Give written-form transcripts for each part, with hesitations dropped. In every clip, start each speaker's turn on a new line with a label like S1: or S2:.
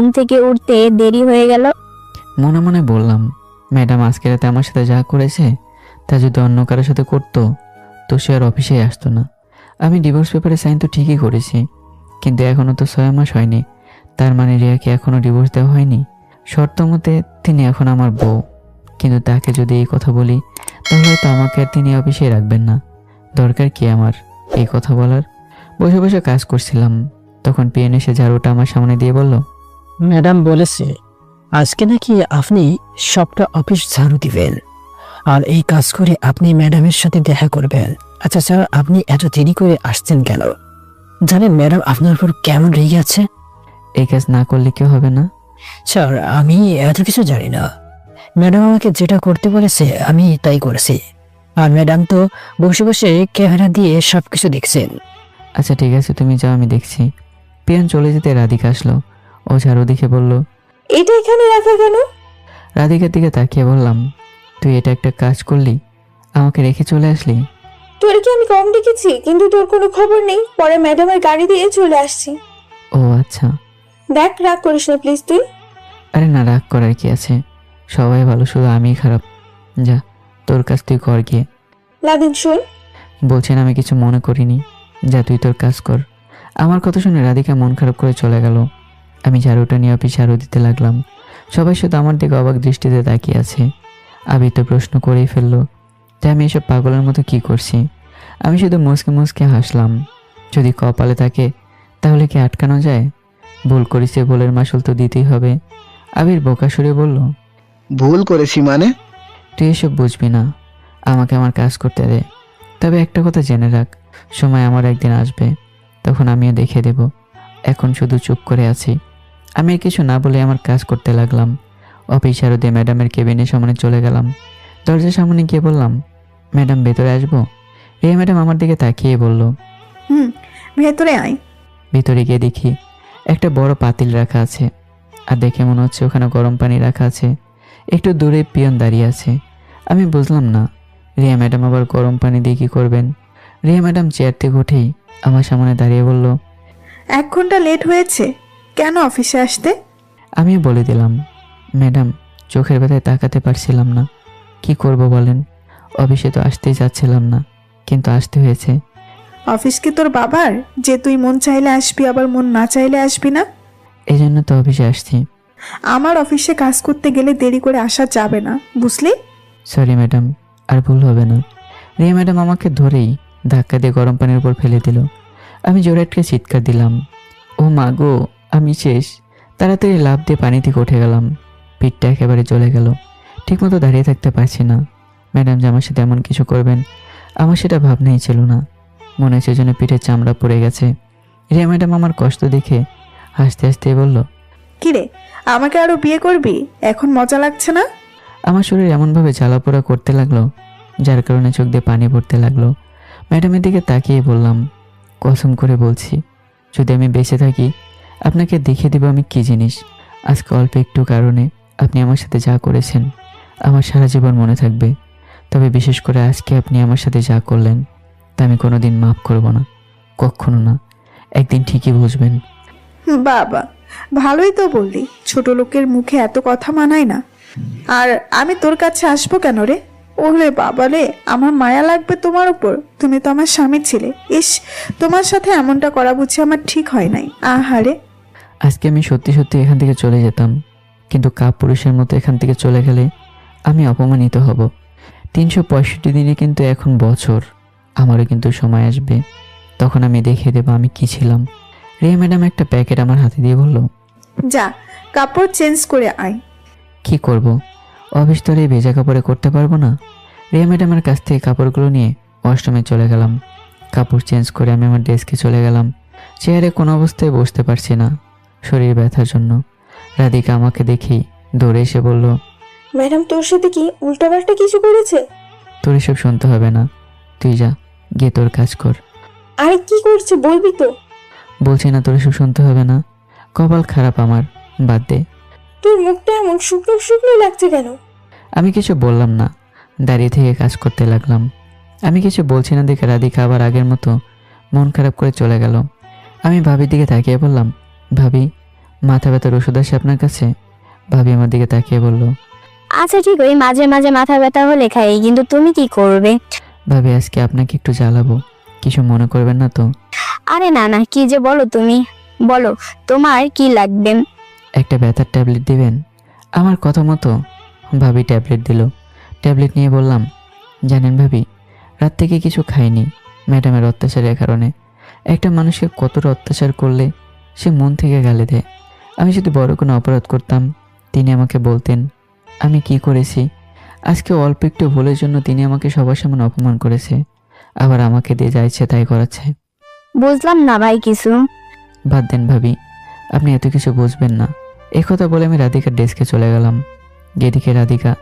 S1: ঘুম থেকে উঠতে দেরি হয়ে গেল।
S2: মনে মনে বললাম, ম্যাডাম আজকে রাতে আমার সাথে যা করেছে তা যদি অন্য কারোর সাথে করতো তো সে আর অফিসেই আসতো না। আমি ডিভোর্স পেপারে সাইন তো ঠিকই করেছি, কিন্তু এখনও তো 6 মাস হয়নি। তার মানে রিয়াকে এখনও ডিভোর্স দেওয়া হয়নি। শর্ত মতে তিনি এখন আমার বউ, কিন্তু তাকে যদি এই কথা বলি তাহলে হয়তো আমাকে আর তিনি অফিসে রাখবেন না। দরকার কি আমার এই কথা বলার? বসে বসে কাজ করছিলাম, তখন পিএন এসে ঝাড়ুটা আমার সামনে দিয়ে বলল,
S3: ম্যাডাম বলেছে আজকে নাকি আপনি সবটা অফিস ঝাড়ু দিবেন, আর এই কাজ করে আপনি ম্যাডামের সাথে দেখা করবেন। আচ্ছা স্যার, আপনি এত দেরি করে আসছেন কেন? জানেন ম্যাডাম আপনার উপর কেমন রেগে আছে?
S2: এই কাজ না করলে কি হবে না?
S3: স্যার, আমি এত কিছু জানি না। ম্যাডাম আমাকে যেটা করতে বলেছে আমি তাই করেছি, আর ম্যাডাম তো বসে বসে ক্যামেরা দিয়ে সবকিছু দেখছেন।
S2: আচ্ছা ঠিক আছে, তুমি যাও, আমি দেখছি। পিয়ন চলে যেতে রাধিকা আসলো। ও ঝাড়ু দেখে বলল,
S4: এটা এখানে রাখা কেন?
S2: রাধিকার দিকে তাকিয়ে বললাম, তুই এটা একটা কাজ করলি, আমাকে রেখে চলে আসলি।
S4: তোর কি আমি কম ডেকেছি? কিন্তু তোর কোনো খবর নেই। পরে ম্যাডামের গাড়ি দিয়ে চলে আসছি।
S2: ও আচ্ছা।
S4: দেখ, রাগ করিস না প্লিজ তুই।
S2: আরে না, রাগ করার কি আছে, সবাই ভালো, শুধু আমিই খারাপ। যা, তোর কাজ তুই কর গিয়ে।
S4: লাদেন শোন,
S2: বলছেন আমি কিছু মনে করিনি, যা তুই তোর কাজ কর। আমার কথা শুনে রাধিকা মন খারাপ করে চলে গেল। আমি ঝাড়ুটা নিয়ে অফিস ঝাড়ু দিতে লাগলাম। সবাই শুধু আমার দিকে অবাক দৃষ্টিতে তাকিয়ে আছে। আবি তো প্রশ্ন করেই ফেললো যে আমি এসব পাগলের মতো কি করছি। আমি শুধু মুচকে মুচকে হাসলাম। যদি কপালে থাকে তাহলে কি আটকানো যায়? ভুল করেছে, ভুলের মাসুল তো দিতেই হবে। আবির বোকা সুরে বলল,
S5: ভুল করেছি মানে?
S2: তুই এসব বুঝবি না, আমাকে আমার কাজ করতে দে। তবে একটা কথা জেনে রাখ, সময় আমার একদিন আসবে, তখন আমিও দেখে দেব। এখন শুধু চুপ করে আছি। আমি আর কিছু না বলে আমার কাজ করতে লাগলাম। অফিস ঝাড়ু দিয়ে ম্যাডামের কেবিনের সামনে চলে গেলাম। দরজার সামনে গিয়ে বললাম, ম্যাডাম ভেতরে আসবো? রিয়া ম্যাডাম আমার দিকে তাকিয়ে বলল,
S4: ভেতরে আয়।
S2: ভিতরে গিয়ে দেখি একটা বড় পাতিল রাখা আছে, আর দেখে মনে হচ্ছে ওখানে গরম পানি রাখা আছে। একটু দূরে পিয়ন দাঁড়িয়ে আছে। আমি বুঝলাম না রিয়া ম্যাডাম আবার গরম পানি দিয়ে কী করবেন। রিয়া ম্যাডাম চেয়ার থেকে উঠেই আমার সামনে দাঁড়িয়ে বলল,
S4: 1 ঘন্টা লেট হয়েছে কেন অফিসে আসতে?
S2: আমিও বলে দিলাম, ম্যাডাম চোখের ব্যথায় তাকাতে পারছিলাম না, কি করব বলেন। অফিসে তো আসতেই যাচ্ছিলাম না, কিন্তু আসতে হয়েছে।
S4: অফিস কি তোর বাবার যে তুই মন চাইলে আসবি আবার মন না চাইলে আসবি না?
S2: এই জন্য তো অফিসে আসছি।
S4: আমার অফিসে কাজ করতে গেলে দেরি করে আসা যাবে না, বুঝলি?
S2: সরি ম্যাডাম, আর ভুল হবে না। রিয়া ম্যাডাম আমাকে ধরেই ধাক্কা দিয়ে গরম পানির উপর ফেলে দিল। আমি জোরে একটা চিৎকার দিলাম, ও মা গো, আমি শেষ। তাড়াতাড়ি লাফ দিয়ে পানি থেকে উঠে গেলাম। পিঠটা একেবারে জ্বলে গেল, ঠিকমতো দাঁড়িয়ে থাকতে পারছি না। ম্যাডাম যে আমার সাথে এমন কিছু করবেন আমার সেটা ভাবনাই ছিল না। মনে হচ্ছে যেন পিঠের চামড়া পড়ে গেছে। রিয়া ম্যাডাম আমার কষ্ট দেখে হাসতে হাসতে বলল,
S4: কিরে, আমাকে আরো বিয়ে করবি? এখন মজা লাগছে না?
S2: আমার শরীর এমনভাবে জ্বালাপোড়া করতে লাগলো যার কারণে চোখ দিয়ে পানি পড়তে লাগলো। ম্যাডামের দিকে তাকিয়ে বললাম, কসম করে বলছি যদি আমি বেঁচে থাকি আপনাকে দেখিয়ে দেব আমি কী জিনিস। আজকে অল্প একটু কারণে আপনি আমার সাথে যা করেছেন আমার সারা জীবন মনে থাকবে। তবে বিশেষ করে আজকে আপনি আমার সাথে যা করলেন তা আমি কোনোদিন মাফ করব না, কখনো না। একদিন ঠিকই বুঝবেন।
S4: বাবা, ভালোই তো বললি, ছোট লোকের মুখে এত কথা মানায় না। আর আমি তোর কাছে আসবো কেন রে? ওরে বাবালে, আমার মায়া লাগবে তোমার উপর। তুমি তো আমার স্বামী ছিলে। ইস, তোমার সাথে এমনটা করা বুঝি আমার ঠিক হয় নাই। আহারে,
S2: আজকে আমি সত্যি সত্যি এখান থেকে চলে যেতাম, কিন্তু কাপুরুষের মতো এখান থেকে চলে গেলে আমি অপমানিত হব। 365 দিনে কিন্তু এখন বছর। আমারও কিন্তু সময় আসবে, তখন আমি দেখিয়ে দেবো আমি কি ছিলাম। রিয়া ম্যাডাম একটা প্যাকেট আমার হাতে দিয়ে বলল,
S4: যা কাপড় চেঞ্জ করে আয়।
S2: কি করব? অফিস তো আর এই ভেজা কাপড়ে করতে পারবো না। রিয়া ম্যাডামের কাছ থেকে কাপড়গুলো নিয়ে ওয়াশরুমে চলে গেলাম। কাপড় চেঞ্জ করে আমি আমার ডেস্কে চলে গেলাম। চেয়ারে কোনো অবস্থায় বসতে পারছি না শরীর ব্যথার জন্য। রাধিকা আমাকে দেখেই দৌড়ে এসে বলল,
S4: ম্যাডাম তোর সাথে কি উল্টাপাল্টা কিছু করেছে?
S2: তোর এসব শুনতে হবে না, তুই যা গিয়ে তোর কাজ কর।
S4: আরে কি করছে বলবি তো?
S2: বলছি না তোর এসব শুনতে হবে না, কপাল খারাপ আমার, বাদ দে।
S4: তোর মুখটা এমন শুকনো শুকনো লাগছে কেন?
S2: আমি কিছু বললাম না, দাঁড়িয়ে থেকে কাজ করতে লাগলাম। আমি কিছু বলছি না দেখে রাধিকা আবার আগের মতো মন খারাপ করে চলে গেল। আমি ভাবির দিকে তাকিয়ে বললাম, ভাবি মাথা ব্যথার ওষুধ আছে আপনার কাছে? ভাবি আমার দিকে তাকিয়ে বলল।
S1: আচ্ছা ঠিক, ওই মাঝে মাঝে মাথা ব্যথা হলে খাই, কিন্তু তুমি কি করবে?
S2: ভাবি আজকে আপনাকে একটু জ্বালাবো, কিছু মনে করবেন না তো?
S1: আরে না না, কি যে বলো তুমি, বলো তোমার কি লাগবে?
S2: একটা ব্যথার ট্যাবলেট দিবেন? আমার কথা মতো ভাবি ট্যাবলেট দিল। ট্যাবলেট নিয়ে বললাম, জানেন ভাবি, রাত থেকে কিছু খাইনি ম্যাডামের অত্যাচারের কারণে। একটা মানুষকে কতটা অত্যাচার করলে সে মন থেকে গালে দেয়। আমি যদি বড় কোনো অপরাধ করতাম তিনি আমাকে বলতেন আমি কি করেছি। আজকে অল্প একটু ভুলের জন্য তিনি আমাকে সবার সামনে অপমান করেছে, আবার আমাকে দিয়ে যা ইচ্ছে তাই করাচ্ছে।
S1: বুঝলাম না ভাই কিছু।
S2: বাদ দেন ভাবি, আপনি এত কিছু বুঝবেন না। কথা বলে আমি রাধিকার ডেস্কে চলে গেলাম। যেদিকে রাধিকা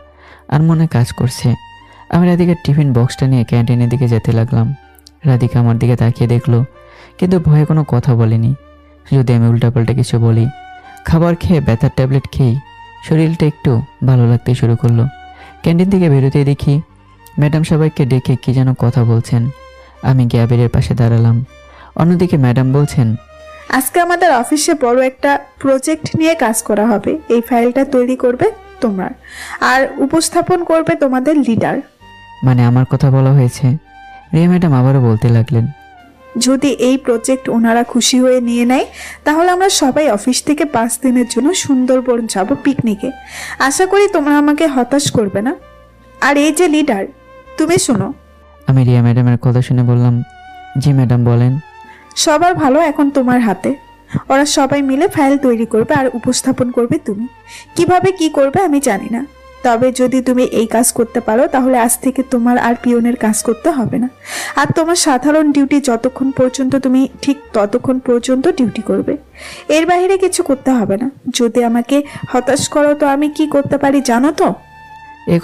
S2: আর মনে কাজ করছে, আমি রাধিকার টিফিন বক্সটা নিয়ে ক্যান্টিনের দিকে যেতে লাগলাম। রাধিকা আমার দিকে তাকিয়ে দেখলো, কিন্তু ভয়ে কোনো কথা বলেনি। যদি আমি উল্টাপাল্টা কিছু বলি। খাবার খেয়ে ব্যথার ট্যাবলেট খেয়েই শরীরটা একটু ভালো লাগতে শুরু করলো। ক্যান্টিন থেকে বেরোতেই দেখি ম্যাডাম সবাইকে ডেকে কি যেন কথা বলছেন। আমি গ্যাবেরের পাশে দাঁড়ালাম। অন্যদিকে ম্যাডাম বলছেন,
S4: আজকে আমাদের অফিসে বড় একটা প্রজেক্ট নিয়ে কাজ করা হবে। এই ফাইলটা তৈরি করবে তোমরা, আর উপস্থাপন করবে তোমাদের লিডার।
S2: মানে আমার কথা বলা হয়েছে? রিয়া ম্যাডাম আবারও বলতে লাগলেন,
S4: যদি এই প্রজেক্ট ওনারা খুশি হয়ে নিয়ে নেয়, তাহলে আমরা সবাই অফিস থেকে 5 দিনের জন্য সুন্দরবন যাব পিকনিকে। আশা করি তোমরা আমাকে হতাশ করবে না। আর এই যে লিডার, তুমি শোনো।
S2: আমি রিয়া ম্যাডামের কথা শুনে বললাম, জি ম্যাডাম বলেন।
S4: সবার ভালো এখন তোমার হাতে। ওরা সবাই মিলে ফাইল তৈরি করবে আর উপস্থাপন করবে তুমি। কিভাবে কি করবে আমি জানি না, তবে যদি তুমি এই কাজ করতে পারো তাহলে আজ থেকে তোমার আর পিয়নের কাজ করতে হবে না। আর তোমার সাধারণ ডিউটি যতক্ষণ পর্যন্ত তুমি ঠিক ততক্ষণ পর্যন্ত ডিউটি করবে, এর বাইরে কিছু করতে হবে না। যদি আমাকে হতাশ করো তো আমি কি করতে পারি জানো তো?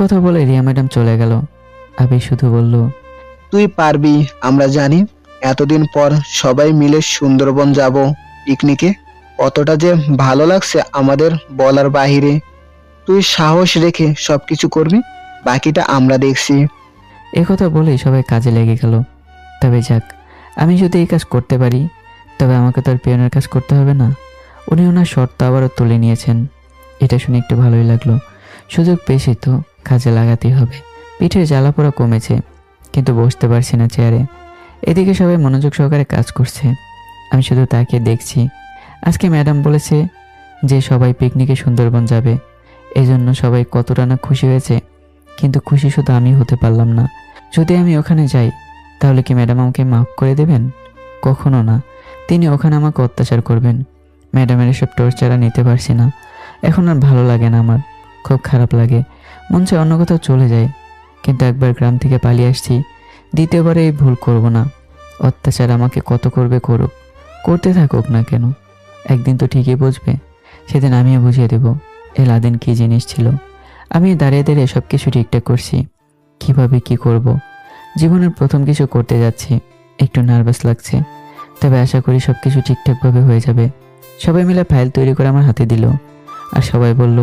S2: কথা বলে রিয়া ম্যাডাম চলে গেল। আবি শুধু বলল,
S5: তুই পারবি, আমরা জানি। এতদিন পর সবাই মিলে সুন্দরবন যাব পিকনিকে। কতটা যে ভালো লাগছে আমাদের বলার বাহিরে। তুই সাহস রেখে সবকিছু করবি, বাকিটা আমরা দেখছি।
S2: কথা বলেই সবাই কাজে লেগে গেল। তবে যাক, আমি যদি এই কাজ করতে পারি তবে আমাকে তো আর পিয়নের কাজ করতে হবে না। উনি ওনার শর্ত আবারও তুলে নিয়েছেন। এটা শুনে একটু ভালোই লাগলো। সুযোগ পেয়েছি তো কাজে লাগাতেই হবে। পিঠের জ্বালা পোড়া কমেছে, কিন্তু বসতে পারছি না চেয়ারে। এদিকে সবাই মনোযোগ সহকারে কাজ করছে, আমি শুধু তাকিয়ে দেখছি। আজকে ম্যাডাম বলেছে যে সবাই পিকনিকে সুন্দরবন যাবে, এজন্য সবাই কতটা না খুশি হয়েছে। কিন্তু খুশি শুধু আমি হতে পারলাম না। যদি আমি ওখানে যাই তাহলে কি ম্যাডাম আমাকে মাফ করে দেবেন? কখনো না, তিনি ওখানে আমাকে অত্যাচার করবেন। ম্যাডামের এসব টর্চার আর নিতে পারছি না। এখন আর ভালো লাগে না, আমার খুব খারাপ লাগে। মন চায় অন্য কোথাও চলে যায়, কিন্তু একবার গ্রাম থেকে পালিয়ে আসছি, দ্বিতীয়বারে এই ভুল করব না। অত্যাচার আমাকে কত করবে করুক, করতে থাকুক না কেন, একদিন তো ঠিকই বুঝবে। সেদিন আমিও বুঝিয়ে দেব এই লাদেন কী জিনিস ছিল। আমি দাঁড়িয়ে দাঁড়িয়ে সব কিছু ঠিকঠাক করছি, কিভাবে কি করব। জীবনের প্রথম কিছু করতে যাচ্ছি, একটু নার্ভাস লাগছে, তবে আশা করি সব কিছু ঠিকঠাকভাবে হয়ে যাবে। সবাই মিলে ফাইল তৈরি করে আমার হাতে দিল, আর সবাই বলল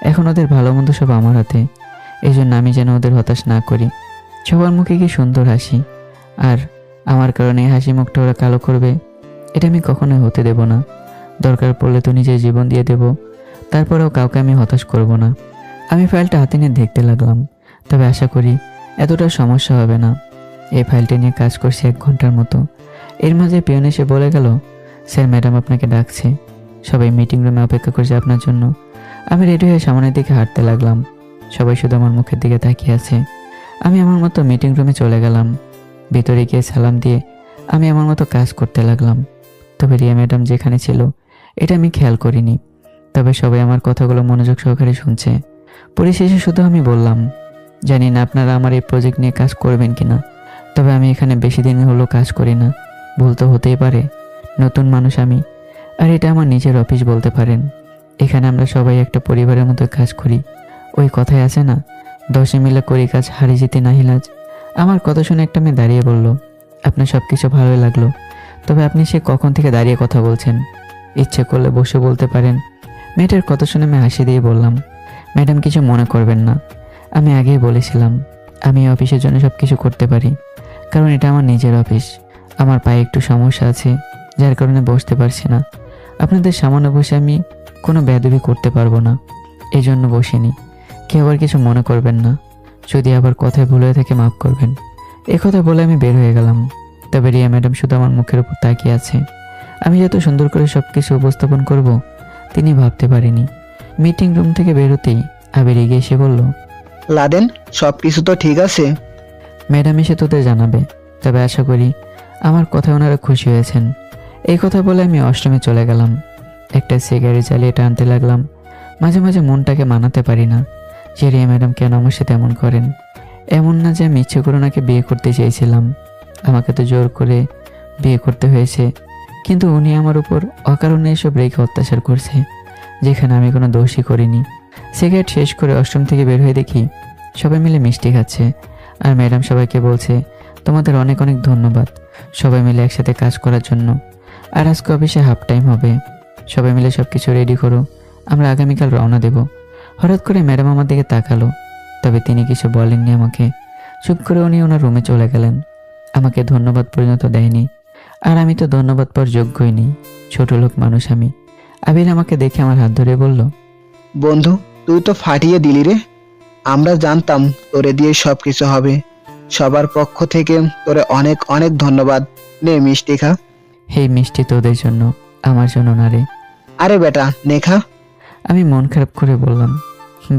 S2: এখন ওদের ভালো মন্দ সব আমার হাতে। এই জন্য আমি যেন ওদের হতাশ না করি। সবার মুখে কি সুন্দর হাসি, আর আমার কারণে হাসি মুখটা ওরা কালো করবে, এটা আমি কখনোই হতে দেব না। দরকার পড়লে তো নিজের জীবন দিয়ে দেব, তারপরেও কাউকে আমি হতাশ করব না। আমি ফাইলটা হাতে নিয়ে দেখতে লাগলাম, তবে আশা করি এতটা সমস্যা হবে না। এই ফাইলটা নিয়ে কাজ করছি 1 ঘন্টার মতো। এর মাঝে পিয়ন এসে বলে গেল, স্যার ম্যাডাম আপনাকে ডাকছে, সবাই মিটিং রুমে অপেক্ষা করছে আপনার জন্য। আমি রেডি হয়ে সামনের দিকে হাঁটতে লাগলাম। সবাই শুধু আমার মুখের দিকে তাকিয়ে আছে। আমি আমার মতো মিটিং রুমে চলে গেলাম। ভিতরে গিয়ে সালাম দিয়ে আমি আমার মতো কাজ করতে লাগলাম। তবে রিয়া ম্যাডাম যেখানে ছিল এটা আমি খেয়াল করিনি, তবে সবাই আমার কথাগুলো মনোযোগ সহকারে শুনছে। পরিশেষে শুধু আমি বললাম, জানি না আপনারা আমার এই প্রজেক্ট নিয়ে কাজ করবেন কিনা, তবে আমি এখানে বেশি দিন হলো কাজ করি না, ভুল তো হতেই পারে। নতুন মানুষ আমি, আর এটা আমার নিজের অফিস বলতে পারেন। এখানে আমরা সবাই একটা পরিবারের মতো কাজ করি। ওই কথাই আছে না, 10 মিলে করি কাজ, হারি জিতে নাহিলাজ। আমার কথা শুনে একটা মেয়ে দাঁড়িয়ে বলল, আপনার সব কিছু ভালোই লাগলো, তবে আপনি সে কখন থেকে দাঁড়িয়ে কথা বলছেন? ইচ্ছে করলে বসে বলতে পারেন। মেয়েটার কথা শুনে আমি হাসি দিয়ে বললাম, ম্যাডাম কিছু মনে করবেন না, আমি আগেই বলেছিলাম আমি অফিসের জন্য সব কিছু করতে পারি, কারণ এটা আমার নিজের অফিস। আমার পায়ে একটু সমস্যা আছে, যার কারণে বসতে পারছি না। আপনাদের সামনে বসে আমি কোনো বেয়াদবি করতে পারবো না, এই জন্য বসিনি। কেউ আবার কিছু মনে করবেন না, যদি আবার কথায় ভুল হয়ে থাকে মাফ করবেন। এ কথা বলে আমি বের হয়ে গেলাম। তবে রিয়া ম্যাডাম শুধু আমার মুখের উপর তাকিয়ে আছে। আমি যত সুন্দর করে সব কিছু উপস্থাপন করব তিনি ভাবতে পারিনি। মিটিং রুম থেকে বেরোতেই আবির এগিয়ে এসে বলল,
S5: লাদেন, সব কিছু তো ঠিক আছে?
S2: ম্যাডাম এসে তোদের জানাবে, তবে আশা করি আমার কথায় ওনারা খুশি হয়েছেন। এই কথা বলে আমি অষ্টমে চলে গেলাম। একটা সিগারেট জ্বালিয়ে টানতে লাগলাম। মাঝে মাঝে মনটাকে মানাতে পারি না যে রিয়া ম্যাডাম কেন আমার সাথে এমন করেন। এমন না যে আমি ইচ্ছে করে ওনাকে বিয়ে করতে চেয়েছিলাম, আমাকে তো জোর করে বিয়ে করতে হয়েছে। কিন্তু উনি আমার উপর অকারণে এসব রেখে অত্যাচার করছে, যেখানে আমি কোনো দোষই করিনি। সিগারেট শেষ করে অষ্টম থেকে বের হয়ে দেখি সবাই মিলে মিষ্টি খাচ্ছে, আর ম্যাডাম সবাইকে বলছে, তোমাদের অনেক অনেক ধন্যবাদ সবাই মিলে একসাথে কাজ করার জন্য। আর আজকে অফিসে হাফ টাইম হবে, সবাই মিলে সব কিছু রেডি করো, আমরা আগামীকাল রওনা দেব। হঠাৎ করে ম্যাডাম আমার দিকে তাকালো, তবে তিনি কিছু বলেননি আমাকে। চুপ করে উনি ওনার রুমে চলে গেলেন, আমাকে ধন্যবাদ পর্যন্ত দেয়নি। আর আমি তো ধন্যবাদ পাওয়ার যোগ্যই নেই, ছোট লোক মানুষ আমি। আবির আমাকে দেখে আমার হাত ধরে বলল,
S5: বন্ধু, তুই তো ফাটিয়ে দিলি রে। আমরা জানতাম তোরে দিয়ে সব কিছু হবে। সবার পক্ষ থেকে তোরে অনেক অনেক ধন্যবাদ। নে মিষ্টি খা।
S2: এই মিষ্টি তোদের জন্য, আমার জন্য না রে।
S5: আরে বেটা, নে খা।
S2: আমি মন খারাপ করে বললাম,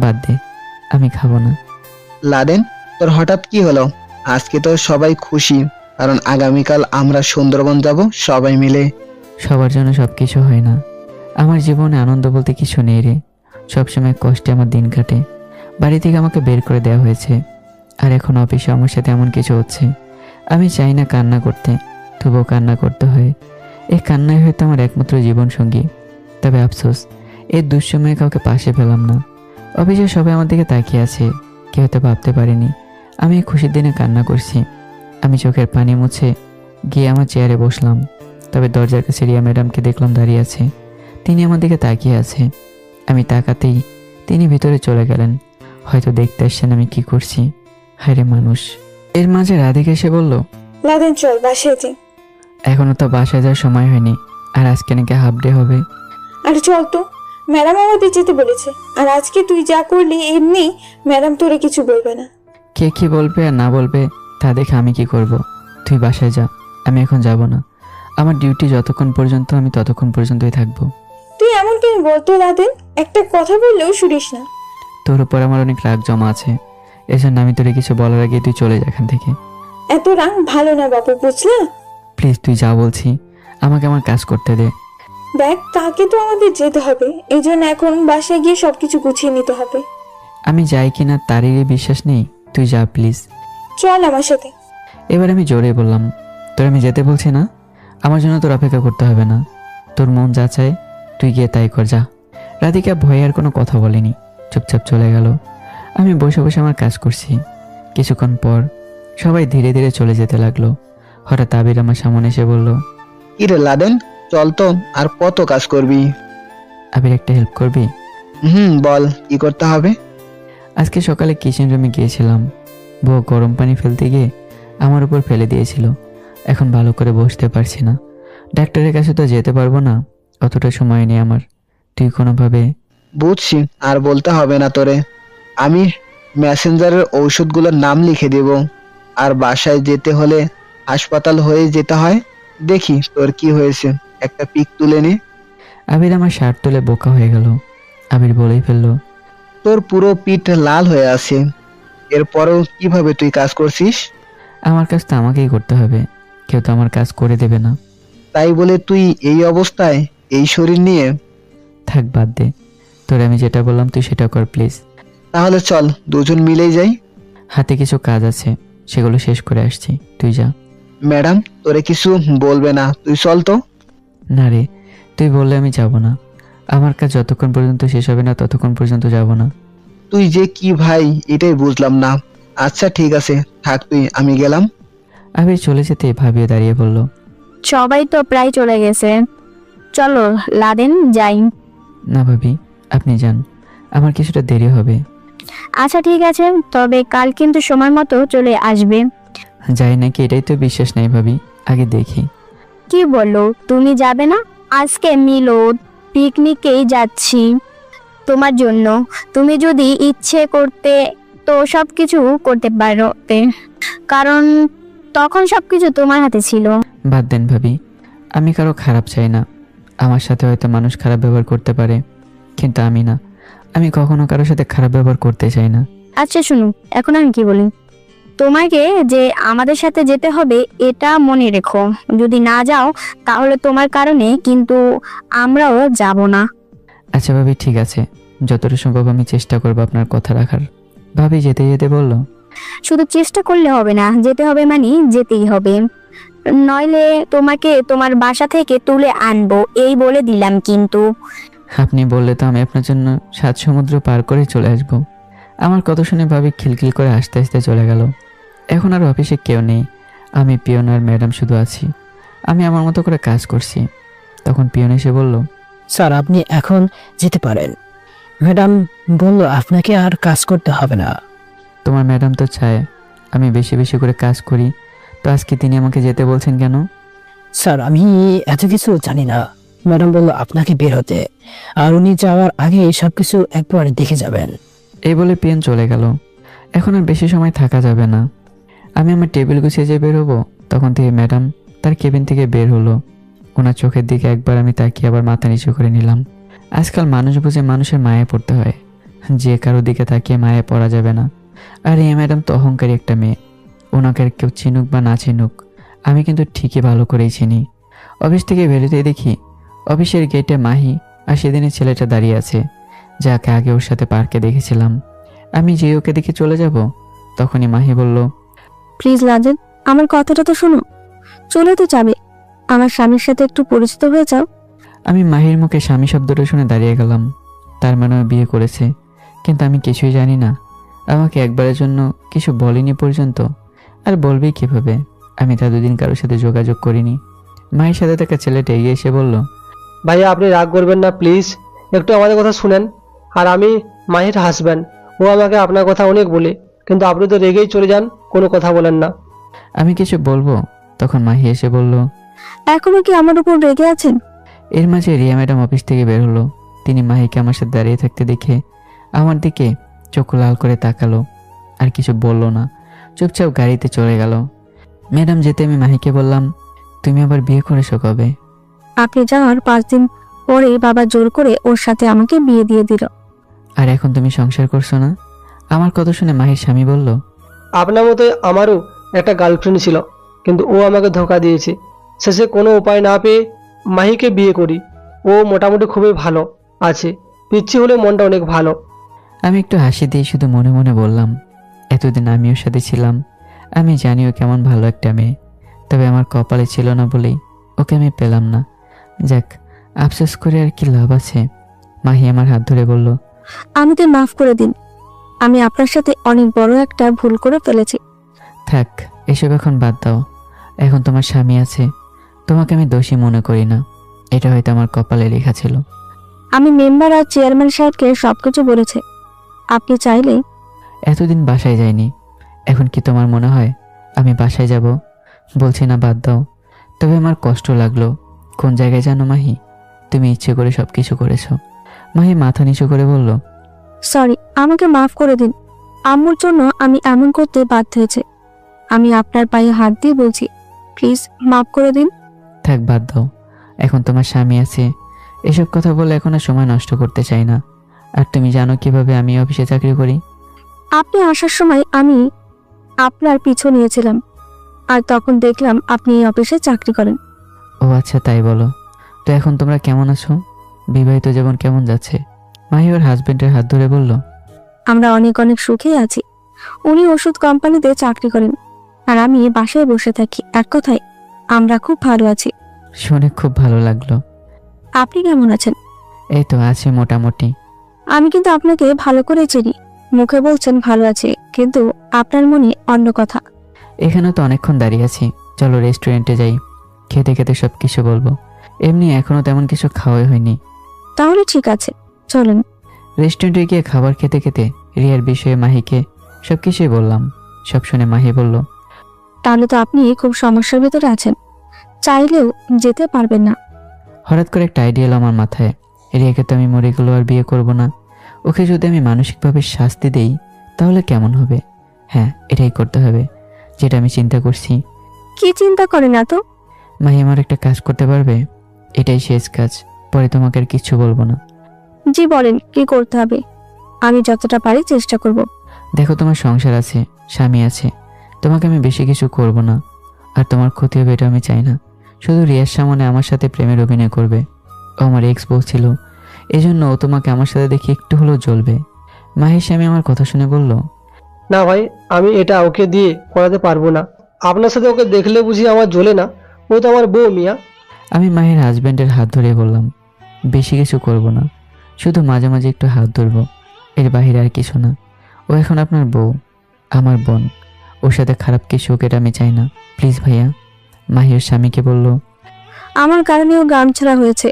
S2: বাদ দে, আমি খাবো না।
S5: লাদেন, তোর হঠাৎ কি হলো? আজকে তো সবাই খুশি, কারণ আগামীকাল আমরা সুন্দরবন যাব সবাই মিলে।
S2: সবার জন্য সব কিছু হয় না। আমার জীবনে আনন্দ বলতে কিছু নেই রে, সবসময় কষ্টে আমার দিন কাটে। বাড়ি থেকে আমাকে বের করে দেওয়া হয়েছে, আর এখন অফিসে আমার সাথে এমন কিছু হচ্ছে। আমি চাই না কান্না করতে, তবুও কান্না করতে হয়। এই কান্নাই হয়তো আমার একমাত্র জীবন সঙ্গী। তবে আফসোস, এই দুঃসময়ে কাউকে পাশে পেলাম না। অফিসে সবাই আমার দিকে তাকিয়ে আছে, কেউ হয়তো ভাবতে পারেনি আমি এই খুশির দিনে কান্না করছি। আমি চোখের পানি মুছে গিয়ে আমার চেয়ারে বসলাম। তবে দরজার কাছে রিয়া ম্যাডামকে দেখলাম দাঁড়িয়ে আছে, তিনি আমার দিকে তাকিয়ে আছে। আমি তাকাতেই তিনি ভিতরে চলে গেলেন, হয়তো দেখতে আসছেন আমি কি করছি। হায়রে মানুষ। এর মাঝে রাধিকা এসে বলল,
S6: লাদেন চল বাসায় যাই।
S2: এখনো তো বাসায় যাওয়ার সময় হয়নি, আর আজকে নাকি হাফ ডে হবে।
S6: আরে চল তো, ম্যাডাম আমাদের যেতে বলেছে। আর আজকে তুই যা করলি এমনি ম্যাডাম তোরে কিছু বলবে না।
S2: কে কি বলবে আর না বলবে তা দেখে আমি কি করব। তুই বাসায় যা, আমি এখন যাব না। আমার ডিউটি যতক্ষণ পর্যন্ত আমি ততক্ষণ পর্যন্তই থাকবো।
S6: তুই এমন কেন বলতো লাদেন, একটা কথা বললেও শুনিস না।
S2: তোর উপর আমার অনেক রাগ জমা আছে, এজন্য আমি তোরে কিছু বলার আগে তুই চলে যা এখান থেকে।
S6: এত রাগ ভালো না বাবু, বুঝলা?
S2: প্লিজ তুই যা বলছি, আমাকে আমার কাজ করতে দে।
S6: দেখ, কাকে তো আমাদের যেতে হবে, এই জন্য এখন বাসায় গিয়ে সবকিছু গুছিয়ে নিতে হবে।
S2: আমি যাই কিনা তারই বিশ্বাস নেই, তুই যা প্লিজ।
S6: চল আমার সাথে।
S2: এবার আমি জোরে বললাম, তোর আমি যেতে বলছি না, আমার জন্য তোর অপেক্ষা করতে হবে না। তোর মন যা চায় তুই গিয়ে তাই কর, যা। রাধিকা ভয়ে আর কোনো কথা বলেনি, চুপচাপ চলে গেল। আমি বসে বসে আমার কাজ করছি। কিছুক্ষণ পর সবাই ধীরে ধীরে চলে যেতে লাগলো। হঠাৎ আবির আমার সামনে এসে বলল,
S5: কি রে লাদেন, চল তো, আর কত কাজ করবি?
S2: আবির একটা হেল্প করবি?
S5: বল, কি করতে হবে?
S2: আজকে সকালে কিচেন রুমে গিয়েছিলাম, বউ গরম পানি ফেলতে গিয়ে আমার উপর ফেলে দিয়েছিল। এখন ভালো করে বসতে পারছি না, ডাক্তারের কাছে তো যেতে পারবো না, অতটা সময় নেই আমার। তুই কোনোভাবে।
S5: বুঝছি, আর বলতে হবে না তোরে। আমি মেসেঞ্জারের ঔষধগুলোর নাম লিখে দেব, আর বাসায় যেতে হলে হাসপাতাল হয়ে যেতে হয়। দেখি তোর কি হয়েছে, একটা পিক তুলে নে।
S2: আবির আমার শার্ট তুলে বোকা হয়ে গেল। আবির বলেই ফেললো,
S5: তোর পুরো পিঠ লাল হয়ে আছে, এরপরেও কিভাবে তুই কাজ করছিস?
S2: আমার কাজ তো আমাকেই করতে হবে, কেউ তো আমার কাজ করে দেবে না।
S5: তাই বলে তুই এই অবস্থায়, এই শরীর নিয়ে?
S2: থাক বাদ দে, তোরে আমি যেটা বললাম তুই সেটা কর প্লিজ।
S5: তাহলে চল দুজন মিলেই যাই।
S2: হাতে কিছু কাজ আছে, সেগুলো শেষ করে আসছি, তুই যা।
S5: ম্যাডাম তোরে কিছু বলবে না, তুই চল তো।
S2: না রে, তুই বললে আমি যাব না। আমার কাজ যতক্ষণ পর্যন্ত শেষ হবে না ততক্ষণ পর্যন্ত যাব না।
S5: তুই যে কি ভাই, এটাই বুঝলাম না। আচ্ছা ঠিক আছে, থাক তুই, আমি গেলাম।
S2: আবির চলে যেতে ভাবিয়ে দাঁড়িয়ে বলল,
S1: সবাই তো প্রায় চলে গেছে, চলো লাদেন যাই।
S2: না ভাবি, আপনি যান, আমার কিছুটা দেরি হবে।
S1: আচ্ছা ঠিক আছে, তবে কাল কিন্তু সময় মতো চলে আসবে।
S2: যাই নাকি এটাই তো বিশ্বাস নেই ভাবি, আগে দেখি।
S1: কি বললো, তুমি যাবে না? আজকে মিলো পিকনিকেই যাচ্ছি তোমার জন্য। তুমি যদি ইচ্ছে করতে তো সবকিছু করতে পারতে, কারণ তখন সবকিছু তোমার হাতে ছিল।
S2: বাদ দেন ভাবি, আমি কারো খারাপ চাই না। আমার সাথে হয়তো মানুষ খারাপ ব্যবহার করতে পারে, কিন্তু আমি না। আমি কখনো কারোর সাথে খারাপ ব্যবহার করতে চাই না।
S1: আচ্ছা শুনো, এখন আমি কি বলি, তোমাকে যে আমাদের সাথে যেতে হবে এটা মনে রেখো। যদি না যাও তাহলে তোমার কারণে কিন্তু আমরাও যাব না।
S2: আচ্ছা ভাবি, ঠিক আছে, যতটা সম্ভব আমি চেষ্টা করবো আপনার কথা রাখার। ভাবি যেতে যেতে বলল,
S1: শুধু চেষ্টা করলে হবে না, যেতে হবে মানে যেতেই হবে, নইলে তোমাকে তোমার বাসা থেকে তুলে আনবো এই বলে দিলাম কিন্তু।
S2: আপনি বললে তো আমি আপনার জন্য 7 সমুদ্র পার করে চলে আসব। আমার কথা শুনে ভাবি খিলখিল করে হাসতে হাসতে চলে গেল। এখন আর অফিসে কেউ নেই, আমি পিয়ন আর ম্যাডাম শুধু আছি। আমি আমার মতো করে কাজ করছি। তখন পিয়ন এসে বলল,
S3: স্যার আপনি এখন যেতে পারেন। ম্যাডাম বলল আপনাকে আর কাজ করতে হবে না।
S2: তোমার ম্যাডাম তো চায় আমি বেশি বেশি করে কাজ করি, তো আজকে তিনি আমাকে যেতে বলছেন কেন?
S3: স্যার আমি এত কিছু জানি না। ম্যাডাম বলল আপনাকে বের হতে, আর উনি যাওয়ার আগে সবকিছু একবার দেখে যাবেন।
S2: এই বলে পিয়ন চলে গেল। এখন আর বেশি সময় থাকা যাবে না। আমি আমার টেবিল গুছিয়ে যে বের হবো, তখন থেকে ম্যাডাম তার কেবিন থেকে বের হলো। ওনার চোখের দিকে একবার আমি তাকিয়ে আবার মাথা নিচু করে নিলাম। আজকাল মানুষ বুঝে মানুষের মায়ে পড়তে হয়, যে কারো দিকে তাকিয়ে মায়ে পড়া যাবে না। আর এই ম্যাডাম তো অহংকারী একটা মেয়ে। ওনাকে আর কেউ চিনুক বা না চিনুক, আমি কিন্তু ঠিকই ভালো করেই চিনি। অফিস থেকে বেরোতে দেখি অফিসের গেটে মাহি আর সেদিনের ছেলেটা দাঁড়িয়ে আছে, যাকে আগে ওর সাথে পার্কে দেখেছিলাম। আমি যে ওকে দেখে চলে যাব, তখনই মাহি বলল,
S7: প্লিজ লাজেন, আমার কথাটা তো শোনো। চলে তো যাবে, আমার স্বামীর সাথে একটু পরিচিত হয়ে যাও।
S2: আমি মাহির মুখে স্বামী শব্দটা শুনে দাঁড়িয়ে গেলাম। তার মানে ও বিয়ে করেছে, কিন্তু আমি কিছুই জানি না। আমাকে একবারের জন্য কিছু বলেনি পর্যন্ত, আর বলবেই কিভাবে? আমি তা দুদিন কারোর সাথে যোগাযোগ করিনি। মায়ের সাথে থাকা ছেলেটা এগিয়ে এসে বলল,
S8: ভাইয়া আপনি রাগ করবেন না প্লিজ, একটু আমাদের কথা শুনেন। আর আমি মাহির হাসব্যান্ড, ও আমাকে আপনার কথা অনেক বলে, কিন্তু আপনি তো রেগেই চলে যান, কোনো কথা বলেন না।
S2: আমি কিছু বলবো, তখন মাহি এসে বলল।
S7: এখনো কি আমার উপর রেগে আছেন?
S2: এর মাঝে রিয়া ম্যাডাম অফিস থেকে বের হলো। তিনি মাহিকে আমার সাথে দাঁড়িয়ে থাকতে দেখে আমার দিকে চোখ লাল করে তাকালো, আর কিছু বলল না, চুপচাপ গাড়িতে চলে গেল। ম্যাডাম যেতে আমি মাহিকে বললাম, তুমি আবার বিয়ে করেছো কবে?
S7: আপনি যাওয়ার 5 দিন পরে বাবা জোর করে ওর সাথে আমাকে বিয়ে দিয়ে দিল।
S2: আর এখন তুমি সংসার করছো না? আমার কথা শুনে মাহির স্বামী বলল,
S8: আপনার মতোই আমারও একটা গার্লফ্রেন্ড ছিল, কিন্তু ও আমাকে ধোকা দিয়েছে। শেষে কোনো উপায় না পেয়ে মাহিকে বিয়ে করি। ও মোটামুটি খুবই ভালো আছে, পিচ্ছি হলে মনটা অনেক ভালো।
S2: আমি একটু হাসি দিয়ে শুধু মনে মনে বললাম, এতদিন আমি ওর সাথে ছিলাম, আমি জানি ও কেমন ভালো একটা মেয়ে, তবে আমার কপালে ছিল না বলেই ওকে আমি পেলাম না। যাক, আফসোস করে আর কি লাভ আছে? মাহি আমার হাত ধরে বলল,
S7: আমাকে মাফ করে দিন, আমি আপনার সাথে অনেক বড় একটা ভুল করে ফেলেছি।
S2: থাক, এসব এখন বাদ দাও। এখন তোমার স্বামী আছে, তোমাকে আমি দোষী মনে করি না। এটা হয়তো আমার কপালে লেখা ছিল।
S7: আমি মেম্বার আর চেয়ারম্যান সাহেবকে সবকিছু বলেছে। আপনি চাইলে
S2: এতদিন বাসায় যাইনি, এখন কি তোমার মনে হয় আমি বাসায় যাব? বলছি না বাদ দাও, তবে আমার কষ্ট লাগলো। কোন জায়গায় জানো মাহি? তুমি ইচ্ছে করে সব কিছু করেছো। মাহি মাথা নিচু করে বলল,
S7: সরি, আমাকে মাফ করে দিন। আম্মুর জন্য আমি এমন করতে বাধ্য হয়েছে। আমি আপনার পায়ে হাত দিয়ে বলছি, প্লিজ মাফ করে দিন।
S2: থাক বাদ দাও, এখন তোমার স্বামী আছে, এসব কথা বলে এখন আর সময় নষ্ট করতে চাই না। আর তুমি জানো কিভাবে আমি অফিসে চাকরি করি?
S7: আপনি আসার সময় আমি আপনার পিছু নিয়েছিলাম, আর তখন দেখলাম আপনি এই অফিসে চাকরি করেন।
S2: ও আচ্ছা, তাই বলো। তো এখন তোমরা কেমন আছো? বিবাহিত জীবন কেমন যাচ্ছে? মাহি ওর হাজবেন্ডের হাত ধরে বলল,
S7: আমরা অনেক অনেক সুখেই আছি। উনি ওষুধ কোম্পানিতে চাকরি করেন, আর আমি বাসায় বসে থাকি। এক কথায় আমরা খুব ভালো আছি।
S2: শুনে খুব ভালো লাগলো।
S7: আপনি কেমন আছেন?
S2: এই তো আছি মোটামুটি।
S7: আমি কিন্তু আপনাকে ভালো করে চিনি। মুখে বলছেন ভালো আছে, কিন্তু আপনার মনে অন্য কথা।
S2: এখানে তো অনেকক্ষণ দাঁড়িয়ে আছি, চলো রেস্টুরেন্টে যাই, খেতে খেতে সব কিছু বলবো। এমনি এখনো তেমন কিছু খাওয়াই হয়নি।
S7: তাহলে ঠিক আছে, চলেন।
S2: রেস্টুরেন্টে গিয়ে খাবার খেতে খেতে রিয়ার বিষয়ে মাহিকে সব কিছুই বললাম। সব শুনে মাহি বলল,
S7: তাহলে তো আপনি খুব সমস্যার ভিতরে আছেন, চাইলেও যেতে পারবেন না।
S2: হঠাৎ করে একটা আইডিয়া এলো আমার মাথায়। রিয়াকে তো আমি মরে গেলো আর বিয়ে করব না, ওকে যদি আমি মানসিকভাবে শাস্তি দেই তাহলে কেমন হবে? হ্যাঁ, এটাই করতে হবে, যেটা আমি চিন্তা করছি।
S7: কি চিন্তা করেন এত?
S2: মাহি আমার একটা কাজ করতে পারবে? এটাই শেষ কাজ, পরে তোমাকে আর কিচ্ছু বলবো না।
S7: জি বলেন, কি করতে হবে? আমি যতটা পারি চেষ্টা করব।
S2: দেখো, তোমার সংসার আছে, স্বামী আছে, তোমাকে আমি বেশি কিছু করব না, আর তোমার ক্ষতি হবে এটা আমি চাই না। শুধু রিয়ার সামনে আমার সাথে প্রেমের অভিনয় করবে। ও আমার এক্স বলছিল, এজন্য ও তোমাকে আমার সাথে দেখে একটু হলেও জ্বলবে। মাহির স্বামী আমার কথা শুনে বলল,
S8: না ভাই, আমি এটা ওকে দিয়ে করাতে পারবো না। আপনার সাথে ওকে দেখলে বুঝি আমার জ্বলে না? ও তো আমার বউ মিয়া।
S2: আমি মাহির হাজব্যান্ডের হাত ধরে বললাম, বেশি কিছু করব না, শুধু মাঝে মাঝে একটু হাত ধরবো, এর বাহিরে আর কিছু না। ও এখন আপনার বউ, আমার বোন, ওর সাথে খারাপ কিছু হোক এটা আমি চাই না, প্লিজ ভাইয়া। মাহির স্বামীকে বলল,
S7: আমার কারণে ও গ্রাম ছাড়া হয়েছে,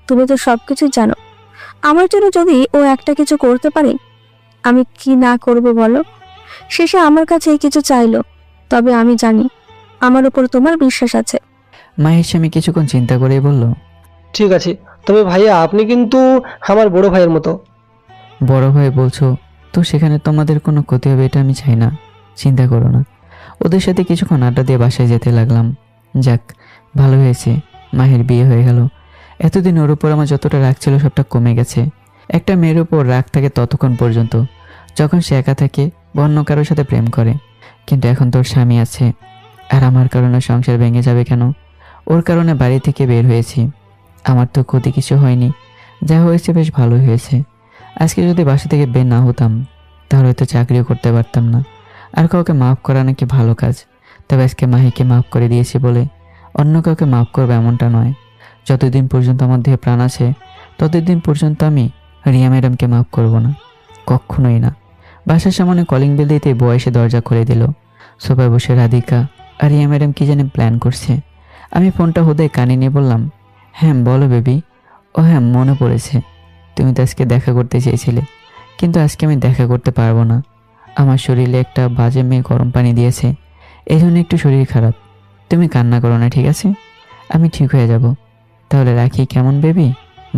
S7: তুমি তো সবকিছু জানো। আমার জন্য যদি ও একটা কিছু করতে পারে, আমি কি না করব বলো? শেষে আমার কাছে এই কিছু চাইলো, তবে আমি জানি আমার উপর তোমার বিশ্বাস আছে।
S2: মাহির স্বামী কিছুক্ষণ চিন্তা করে বলল,
S8: ঠিক আছে, তবে ভাইয়া আপনি কিন্তু আমার বড় ভাইয়ের মতো।
S2: বড় ভাই বলছো তো, সেখানে তোমাদের কোনো ক্ষতি হবে এটা আমি চাই না, চিন্তা করো না। ওদের সাথে কিছুক্ষণ আড্ডা দিয়ে বাসায় যেতে লাগলাম। যাক, ভালো হয়েছে, মাহির বিয়ে হয়ে গেল। এতদিন ওর উপর আমার যতটা রাগ ছিল সবটা কমে গেছে। একটা মেয়ের উপর রাগ থাকে ততক্ষণ পর্যন্ত যখন সে একা থাকে বা অন্য কারোর সাথে প্রেম করে, কিন্তু এখন তোর স্বামী আছে, আর আমার কারণে সংসার ভেঙে যাবে কেন? ওর কারণে বাড়ি থেকে বের হয়েছি, আমার তো ক্ষতি কিছু হয়নি, যা হয়েছে বেশ ভালোই হয়েছে। আজকে যদি বাসা থেকে বের না হতাম তাহলে হয়তো চাকরিও করতে পারতাম না। আর কাউকে মাফ করা নাকি ভালো কাজ, তবে আজকে মাহিকে মাফ করে দিয়েছি বলে অন্য কাউকে মাফ করবে এমনটা নয়। যতদিন পর্যন্ত আমার দেহে প্রাণ আছে ততদিন পর্যন্ত আমি রিয়া ম্যাডামকে মাফ করব না, কখনোই না। বাসার সামনে কলিং বেল দিতে বউ এসে দরজা খুলে দিল। সোফায় বসে রাধিকা আর রিয়া ম্যাডাম কি জানি প্ল্যান করছে। আমি ফোনটা হুদায় কানে নিয়ে বললাম, হ্যাঁ বলো বেবি। ও হ্যাঁ, মনে পড়েছে, তুমি তো আজকে দেখা করতে চেয়েছিলে, কিন্তু আজকে আমি দেখা করতে পারবো না। আমার শরীরে একটা বাজে মেয়ে গরম পানি দিয়েছে, এই জন্য একটু শরীর খারাপ। তুমি কান্না করো না, ঠিক আছে? আমি ঠিক হয়ে যাব। তাহলে রাখি, কেমন বেবি?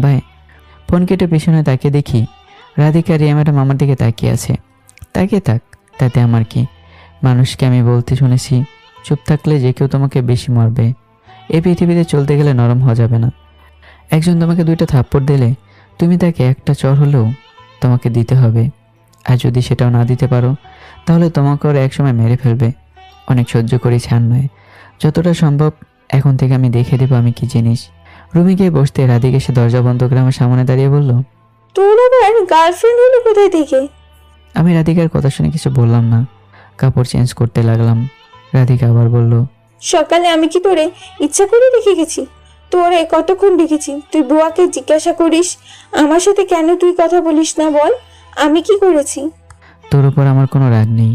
S2: বাই। ফোন কেটে পিছনে তাকিয়ে দেখি রাধিকা রিয়া ম্যাডাম আমার দিকে তাকিয়ে আছে। তাকিয়ে থাক, তাতে আমার কি? মানুষকে আমি বলতে শুনেছি, চুপ থাকলে যে কেউ তোমাকে বেশি মারবে। এই পৃথিবীতে চলতে গেলে নরম হওয়া যাবে না। একজন তোমাকে 2টা থাপ্পড় দিলে তুমি তাকে একটা চর হলেও তোমাকে দিতে হবে, আর যদি সেটাও না দিতে পারো তাহলে তোমাকে ওরা একসময় মেরে ফেলবে। অনেক সহ্য করি, ছাড় নয়। যতটা সম্ভব এখন থেকে আমি দেখে দেবো আমি কি জিনিস। রুমে গিয়ে বসতে রাধিকা এসে দরজা বন্ধ করে আমার সামনে দাঁড়িয়ে বলল,
S6: তোর আবার গার্লফ্রেন্ড হলো কোথায় থেকে?
S2: আমি রাধিকার কথা শুনে কিছু বললাম না, কাপড় চেঞ্জ করতে লাগলাম। রাধিকা আবার বলল,
S6: সকালে আমি কি তোরে ইচ্ছা করে রেখে গেছি? তোরে কতক্ষণ রেখেছি? তুই বুয়াকে জিজ্ঞাসা করিস আমার সাথে কেন তুই কথা বলিস না, বল আমি কি করেছি?
S2: তোর উপর আমার কোনো রাগ নেই,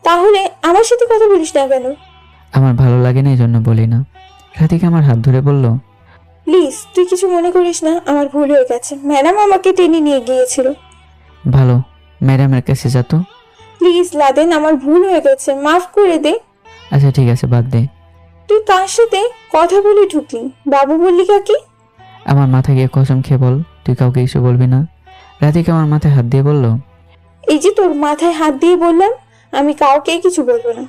S6: তাহলে আমার সাথে কথা বলিস না কেন?
S2: আমার ভালো লাগে না এই জন্য বলি না। রাধিকা আমার হাত ধরে বলল,
S6: প্লিজ তুই কিছু মনে করিস না, আমার ভুল হয়ে গেছে। ম্যাডাম আমাকে টেনে নিয়ে গিয়েছিল।
S2: ভালো, ম্যাডামের কাছে যা তো।
S6: প্লিজ লাদেন, আমার ভুল হয়ে গেছে, মাফ করে দে।
S2: আচ্ছা ঠিক আছে, বাদ দে।
S6: তুই কার সাথে কথা বলে ঢুকলি? বাবু বললি কাকে?
S2: আমার মাথা গিয়ে কসম খেয়ে বল তুই কাউকে কিছু বলবি না। রাধিকা আমার মাথায় হাত দিয়ে বলল,
S6: এই যে তোর মাথায় হাত দিয়ে বললাম আমি কাউকে কিছু বলবো না।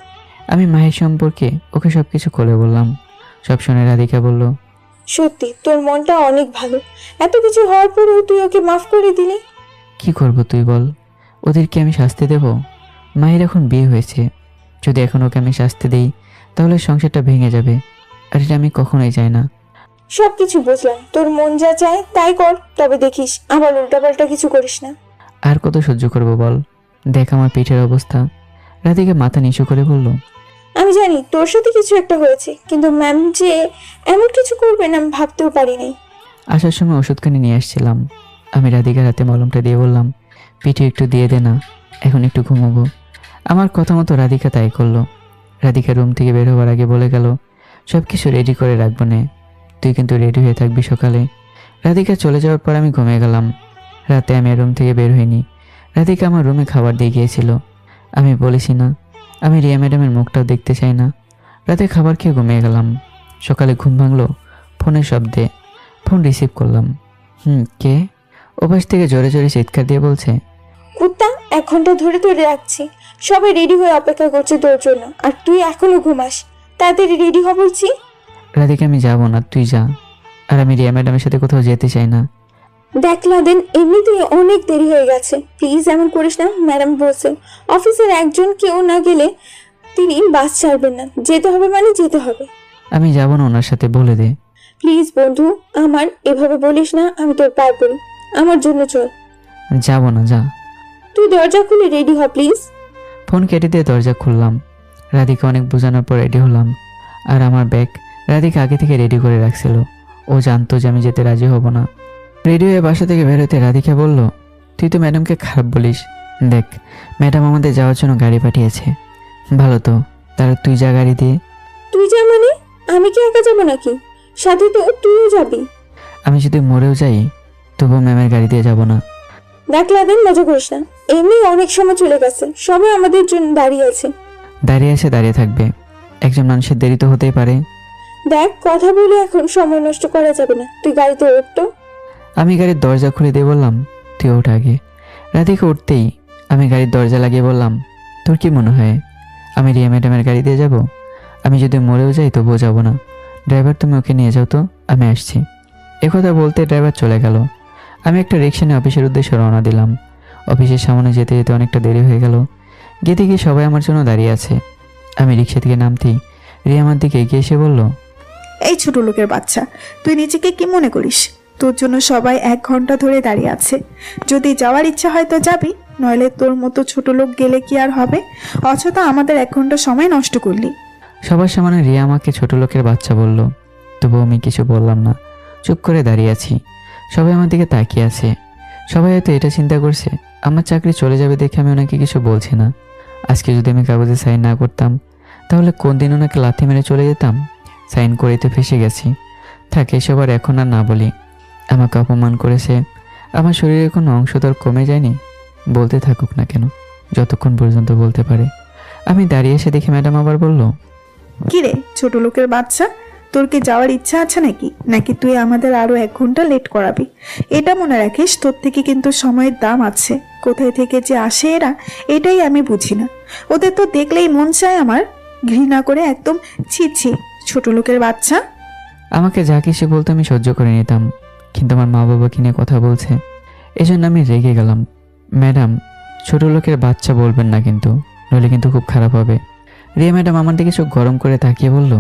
S2: আমি মায়ের সম্পর্কে ওকে সব কিছু খুলে বললাম। সব শুনে রাধিকা বলল,
S6: সত্যি তোর মনটা অনেক ভালো, এত কিছু হওয়ার পরেও তুই ওকে মাফ করে দিলি।
S2: কি করব তুই বল, ওদেরকে আমি শাস্তি দেব? মায়ের এখন বিয়ে হয়েছে, যদি এখন ওকে আমি শাস্তি দিই তাহলে সংসারটা ভেঙে যাবে, আর এটা আমি কখনোই চাই না।
S6: সব কিছু বুঝলাম, তোর মন যা চায় তাই কর, তবে দেখিস আবার উল্টাপাল্টা কিছু করিস না।
S2: আর কত সহ্য করব বল, দেখ আমার পিঠের অবস্থা। রাধিকা মাথা নিচু করে বলল,
S6: আমি জানি তোর সাথে কিছু একটা হয়েছে, কিন্তু ম্যাম যে এমন কিছু করবে না আমি ভাবতেও পারিনি।
S2: আসার সময় ওষুধখানি নিয়ে আসছিলাম। আমি রাধিকার হাতে মলমটা দিয়ে বললাম, পিঠে একটু দিয়ে দে না, এখন একটু ঘুমাবো। আমার কথা মতো রাধিকা তাই করলো। রাধিকা রুম থেকে বের হওয়ার আগে বলে গেল, সব কিছু রেডি করে রাখবো নে, তুই কিন্তু রেডি হয়ে থাকবি সকালে। রাধিকা চলে যাওয়ার পর আমি ঘুমিয়ে গেলাম। রাতে আমি রুম থেকে বের হইনি। রাধিকা আমার রুমে খাবার দিয়ে গিয়েছিল। আমি বলেছি না, আমি রিয়া ম্যাডামের মুখটাও দেখতে চাই না। রাতে খাবার খেয়ে ঘুমিয়ে গেলাম। সকালে ঘুম ভাঙলো ফোনের শব্দে। ফোন রিসিভ করলাম। কে? ওপাশ থেকে জোরে জোরে চিৎকার দিয়ে বলছে,
S6: কুত্তা, 1 ঘন্টা ধরে ধরে রাখছি, সবাই রেডি হয়ে অপেক্ষা করছে তোর জন্য, আর তুই এখনো ঘুমাস। তাড়াতাড়ি রেডি হ বলছি।
S2: রাধিকা আমি যাবো না, তুই যা। আর আমি রিয়া ম্যাডামের সাথে কোথাও যেতে চাই না।
S6: দেখ লাদেন, এমনিতেই অনেক দেরি হয়ে গেছে, প্লিজ এমন করিস না। ম্যাডাম বলছে অফিসের একজন কেউ না গেলে তিনি বাস ছাড়বেন না, যেতে হবে মানে যেতে হবে।
S2: আমি যাবো না, ওনার সাথে বলে দে।
S6: প্লিজ বন্ধু আমার, এভাবে বলিস না, আমি তোর পায়ে পড়ি, আমার জন্য চল।
S2: যাবো না, যা।
S6: তুই দরজা খুলে রেডি হ প্লিজ।
S2: ফোন কেটে দিয়ে দরজা খুললাম। রাধিকা অনেক বোঝানোর পর রেডি হলাম। আর আমার ব্যাগ রাধিকা আগে থেকে রেডি করে রাখছিল। ও জানতো যে আমি যেতে রাজি হব না। রেডি হয়ে বাসা থেকে বেরোতে রাধিকা বলল, তুই তো ম্যাডামকে খারাপ বলিস। দেখ, ম্যাডাম আমাদের যাওয়ার জন্য গাড়ি পাঠিয়েছে। ভালো তো, তাহলে তুই যা গাড়ি দিয়ে।
S6: তুই যা মানে? আমি কি একা যাবো নাকি? সাথে তো তুইও যাবি।
S2: আমি যদি মরেও যাই তবুও ম্যামের গাড়ি দিয়ে যাব না।
S6: দেখ লাদেন, মজা করিস না, এমনি অনেক সময় চলে গেছে, সবাই আমাদের জন্য দাঁড়িয়ে আছে।
S2: দাঁড়িয়ে আছে, দাঁড়িয়ে থাকবে। একজন মানুষের দেরি তো হতেই পারে।
S6: দেখ, কথা বলে এখন সময় নষ্ট করা যাবে না, তুই গাড়িতে ওঠ তো।
S2: আমি গাড়ির দরজা খুলে দিয়ে বললাম, তুই ওঠ আগে। রাধিকা উঠতেই আমি গাড়ির দরজা লাগিয়ে বললাম, তোর কি মনে হয় আমি রিয়া ম্যাডামের গাড়ি দিয়ে যাব? আমি যদি মরেও যাই তবুও যাব না। ড্রাইভার, তুমি ওকে নিয়ে যাও তো, আমি আসছি। একথা বলতে ড্রাইভার চলে গেল। আমি একটা রিক্সা নিয়ে অফিসের উদ্দেশ্যে রওনা দিলাম। অফিসের সামনে যেতে যেতে অনেকটা দেরি হয়ে গেল। গেতে গিয়ে সবাই আমার জন্য দাঁড়িয়ে আছে। আমি রিক্সা থেকে নামতেই রিয়া আমার দিকে এগিয়ে এসে বলল,
S4: এই ছোট লোকের বাচ্চা, তুই নিজেকে কি মনে করিস? তোর জন্য সবাই 1 ঘন্টা ধরে দাঁড়িয়ে আছে। যদি যাওয়ার ইচ্ছা হয় তো যাবি, নইলে তোর মতো ছোট লোক গেলে কি আর হবে? অযথা আমাদের 1 ঘন্টা সময় নষ্ট করলি।
S2: সবার সামনে রিয়া আমাকে ছোট লোকের বাচ্চা বলল। তবু আমি কিছু বললাম না, চুপ করে দাঁড়িয়ে আছি। সবাই আমার দিকে তাকিয়ে আছে। সবাই হয়তো এটা চিন্তা করছে আমার চাকরি চলে যাবে দেখে আমি ওনাকে কিছু বলছি না। আজকে যদি আমি কাগজে সাইন না করতাম তাহলে কোন দিন ওনাকে লাথি মেরে চলে যেতাম। সাইন করেই তো ফেসে গেছি। থাকে এসব আর এখন আর না বলি। আমাকে অপমান করেছে, আমার শরীরের কোনো অংশ তো আর কমে যায়নি। বলতে থাকুক না কেন, যতক্ষণ পর্যন্ত বলতে পারে। আমি দাঁড়িয়ে এসে দেখে ম্যাডাম আবার বলল,
S4: কি রে ছোট লোকের বাচ্চা, তোর কি যাওয়ার ইচ্ছা আছে নাকি? নাকি তুই আমাদের আরো 1 ঘন্টা লেট করাবি? এটা মনে রাখিস, তোর থেকে কিন্তু সময়ের দাম আছে। কোথায় থেকে যে আসে এরা, এটাই আমি বুঝি না। ওদের তো দেখলেই মন চায় আমার ঘৃণা করে একদম ছি ছি। ছোট লোকের বাচ্চা।
S2: আমাকে যা কিছু বলতে আমি সহ্য করে নিতাম, কিন্তু আমার মা বাবাকে নিয়ে কথা বলছে, এজন্য আমি রেগে গেলাম। ম্যাডাম, ছোট লোকের বাচ্চা বলবেন না কিন্তু, নইলে কিন্তু খুব খারাপ হবে। রিয়া ম্যাডাম আমার দিকে চোখ গরম করে তাকিয়ে বলল,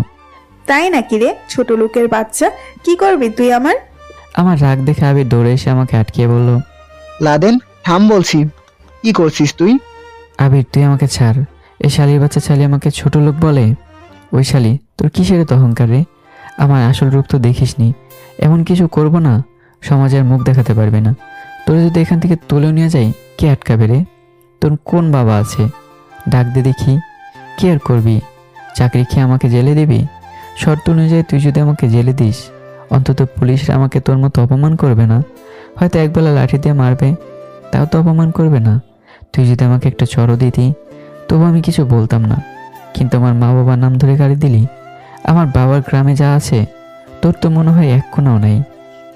S4: তাই নাকি রে ছোট লোকের বাচ্চা? কি করবি তুই আমার?
S2: আমার রাগ দেখে আবির দৌড়ে এসে আমাকে আটকিয়ে বলল,
S5: লাদেন, থাম বলছি। কি করছিস তুই?
S2: আবির তুই আমাকে ছাড়। এই শালির বাচ্চা শালি আমাকে ছোট লোক বলে? ওই শালি, তোর কিসের এত অহংকার রে? আমার আসল রূপ তো দেখিসনি। এমন কিছু করব না, সমাজের মুখ দেখাতে পারবে না। তোর যদি এখান থেকে তুলে নিয়ে যাই, কে আটকাবে রে? তোর কোন বাবা আছে? ডাক দে দেখি। কি আর করবি? চাকরি খেয়ে আমাকে জেলে দিবি? শর্ত অনুযায়ী তুই যদি আমাকে জেলে দিস, অন্তত পুলিশরা আমাকে তোর মতো অপমান করবে না। হয়তো একবেলা লাঠি দিয়ে মারবে, তাও তো অপমান করবে না। তুই যদি আমাকে একটা চড়ও দিতি, তবু আমি কিছু বলতাম না। কিন্তু আমার মা বাবার নাম ধরে গালি দিলি। আমার বাবার গ্রামে যা আছে তোর তো মনে হয় 1 কোনাও নাই।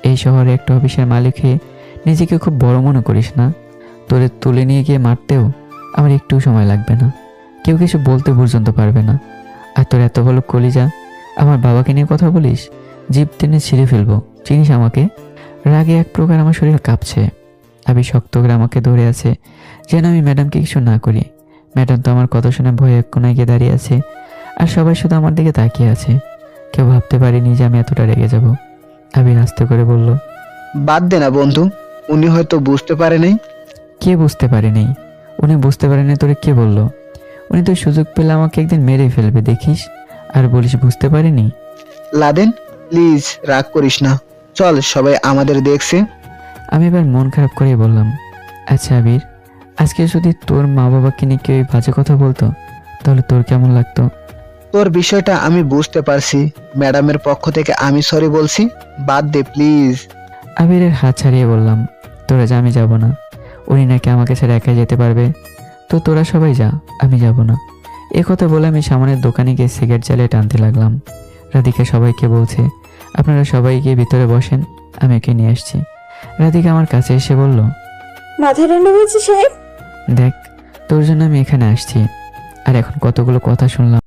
S2: এই শহরে একটা অফিসের মালিক হয়ে নিজেকে খুব বড় মনে করিস না? তোরে তুলে নিয়ে গিয়ে মারতেও আমার একটু সময় লাগবে না, কেউ কিছু বলতে পর্যন্ত পারবে না। আর তোর এত বড় কলিজা, আমার বাবাকে নিয়ে কথা বলিস? জিভ টেনে ছিঁড়ে ফেলবো, চিনিস আমাকে? রাগে এক প্রকার আমার শরীর কাঁপছে। আমি শক্ত করে আমাকে ধরে আছে যেন আমি ম্যাডামকে কিছু না করি। ম্যাডাম তো আমার কথা শুনে ভয়ে এক কোনায় গিয়ে দাঁড়িয়ে আছে, আর সবাই শুধু আমার দিকে তাকিয়ে আছে। কেউ ভাবতে পারিনি যে আমি এতটা রেগে যাব। আবির আস্তে করে বলল,
S5: বাদ দে না বন্ধু, উনি হয়তো বুঝতে পারে নাই।
S2: কে বুঝতে পারেনি? উনি বুঝতে পারেনি তোরে কে বলল? উনি তো সুযোগ পেলে আমাকে একদিন মেরে ফেলবে দেখিস, আর বলিস বুঝতে পারিনি।
S5: লাদেন, প্লিজ রাগ করিস না, চল, সবাই আমাদের দেখছে।
S2: আমি এবার মন খারাপ করে বললাম, আচ্ছা আবির, আজকে যদি তোর মা বাবাকে নিয়ে কেউ এই বাজে কথা বলতো তাহলে তোর কেমন লাগতো?
S5: তোর বিষয়টা আমি বুঝতে পারছি, ম্যাডামের পক্ষ থেকে আমি সরি বলছি, বাদ দে প্লিজ।
S2: আবিরের হাত ছাড়িয়ে বললাম, তোরা যা, আমি যাব না। উনি নাকি আমাকে ছেড়ে একাই যেতে পারবে, তো তোরা সবাই যা, আমি যাব না। এ কথা বলে আমি সামনের দোকানে গিয়ে সিগারেট জ্বালিয়ে টানতে লাগলাম। রাধিকা সবাইকে বলছে, আপনারা সবাই গিয়ে ভিতরে বসেন, আমি ওকে নিয়ে আসছি। রাধিকা আমার কাছে এসে বলল,
S6: মাথা ঠান্ডা হয়েছে সাহেব?
S2: দেখ তোর জন্য আমি এখানে আসছি, আর এখন কতগুলো কথা শুনলাম।